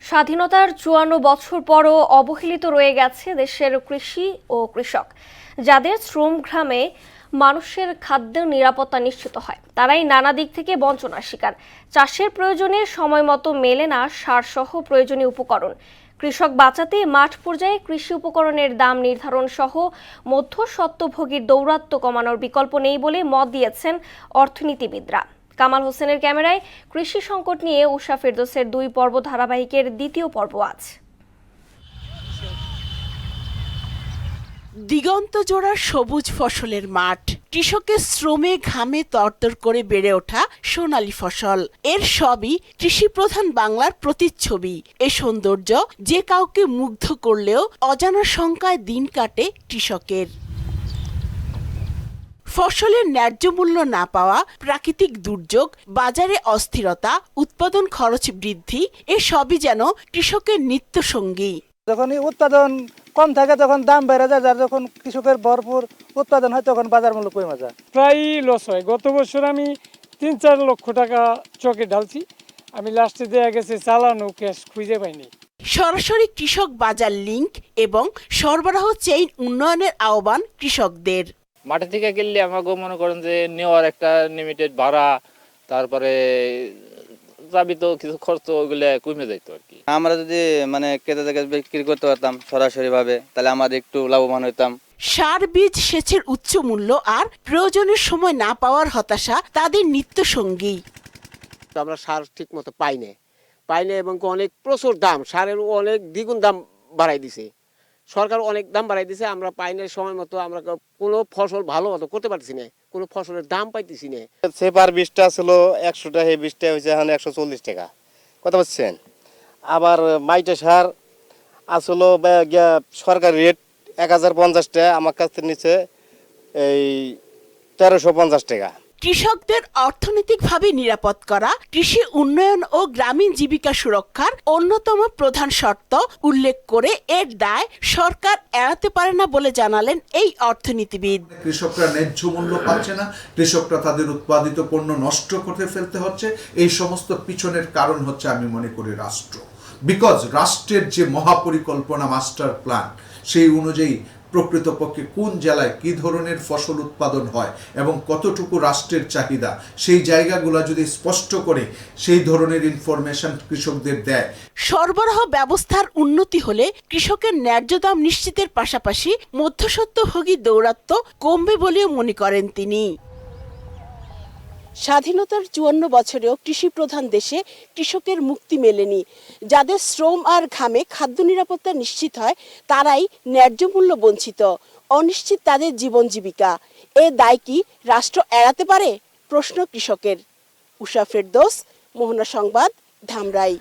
স্বাধীনতার ৫৪ বছর পরও অবহেলিত রয়ে গেছে দেশের কৃষি ও কৃষক, যাদের শ্রমঘামে মানুষের খাদ্য নিরাপত্তা নিশ্চিত হয়। তারাই নানা দিক থেকে বঞ্চনার শিকার। চাষের প্রয়োজনে সময়মতো মেলে না সারসহ প্রয়োজনীয় উপকরণ। কৃষক বাঁচাতে মাঠ পর্যায়ে কৃষি উপকরণের দাম নির্ধারণ সহ মধ্যস্বত্বভোগীর দৌরাত্ম্য কমানোর বিকল্প নেই বলে মত দিয়েছেন অর্থনীতিবিদরা। কামাল হোসেনের ক্যামেরায় কৃষি সংকট নিয়ে উষা ফেরদৌসের ২ পর্ব ধারাবাহিকের দ্বিতীয় পর্ব আজ। দিগন্ত জোড়া সবুজ ফসলের মাঠ, কৃষকের শ্রমে ঘামে তরতর করে বেড়ে ওঠা সোনালী ফসল, এর সবই কৃষি প্রধান বাংলার প্রতিচ্ছবি। এ সৌন্দর্য যে কাউকে মুগ্ধ করলেও অজানা শঙ্কায় দিন কাটে কৃষকের। ফসলের ন্যায্য মূল্য না পাওয়া, প্রাকৃতিক দুর্যোগ, বাজারে অস্থিরতা, উৎপাদন খরচ বৃদ্ধি, এ সবই যেন কৃষকের নিত্য সঙ্গী। যখনই উৎপাদন কম থাকে তখন দাম বেড়ে যায়, যার যখন কৃষকের ভরপুর উৎপাদন হয় তখন বাজার মূল্য কমে যায়। প্রায় লস হয়। গত বছর আমি ৩-৪ লক্ষ টাকা চকে ঢালছি, আমি লাস্টে দেয়া গেছে চালানো ক্যাশ খুঁজে পাইনি। সরাসরি কৃষক বাজার লিঙ্ক এবং সরবরাহ চেইন উন্নয়নের আহ্বান কৃষকদের। মাঠে থেকে গেলে আমাকে মনে করেন যে নেওয়ার একটা লিমিটেড ভাড়া, তারপরে যাবি তো কিছু খরচ, ওইগুলো কমে যাইতো আর কি। আমরা যদি ক্রেতাদের কাছে বিক্রি করতে পারতাম সরাসরি ভাবে, তাহলে আমাদের একটু লাভবান হইতাম। সার, বীজ, সেচের উচ্চ মূল্য আর প্রয়োজনের সময় না পাওয়ার হতাশা তাদের নিত্য সঙ্গী। আমরা সার ঠিক মতো পাই না এবং অনেক প্রচুর দাম, সারের অনেক দ্বিগুণ দাম বাড়াই দিছে সরকার, অনেক দাম বাড়াই দিছে। আমরা পাই না সময় মতো, আমরা কোনো ফসল ভালো মতো করতে পারছি না, কোনো ফসলের দাম পাইতেছি না। সেবার বীজটা ছিল ১০০ টাকা, এই বীজটা হয়েছে এখন ১৪০ টাকা, কথা বলছেন। আবার মাইটা সার আসলো সরকারি রেট ১০৫০ টাকা, আমার কাছ থেকে নিচে এই ১৩৫০ টাকা। কৃষকদের অর্থনৈতিকভাবে নিরাপদ করা কৃষি উন্নয়ন ও গ্রামীণ জীবিকা সুরক্ষার অন্যতম প্রধান শর্ত উল্লেখ করে এর দায় সরকার এড়াতে পারে না বলে জানালেন এই অর্থনীতিবিদ। কৃষকরা ন্যায্য মূল্য পাচ্ছে না, কৃষকরা তাদের উৎপাদিত পণ্য নষ্ট করে ফেলতে হচ্ছে। এই সমস্ত পিছনের কারণ হচ্ছে আমি মনে করি রাষ্ট্র। বিকজ রাষ্ট্রের যে মহাপরিকল্পনা, মাস্টার প্ল্যান, সেই অনুযায়ী প্রকৃতপক্ষে কোন জেলায় কি ধরনের ফসল উৎপাদন হয় এবং কতটুকু রাষ্ট্রের চাহিদা, সেই জায়গাগুলো যদি স্পষ্ট করে সেই ধরনের ইনফরমেশন কৃষকদের দেয়। সরবরাহ ব্যবস্থার উন্নতি হলে কৃষকের ন্যায্য দাম নিশ্চিতের পাশাপাশি মধ্যস্বত্বভোগী দৌরাত্ম্য কমবে বলেও মনে করেন তিনি। স্বাধীনতার ৫৪ বছরেও কৃষি প্রধান দেশে কৃষকের মুক্তি মেলেনি। যাদের শ্রম আর ঘামে খাদ্য নিরাপত্তা নিশ্চিত হয়, তারাই ন্যায্য মূল্য বঞ্চিত। অনিশ্চিত তাদের জীবন জীবিকা। এ দায় কি রাষ্ট্র এড়াতে পারে? প্রশ্ন কৃষকের। উষা ফেরদৌস, মোহনা সংবাদ, ধামরাই।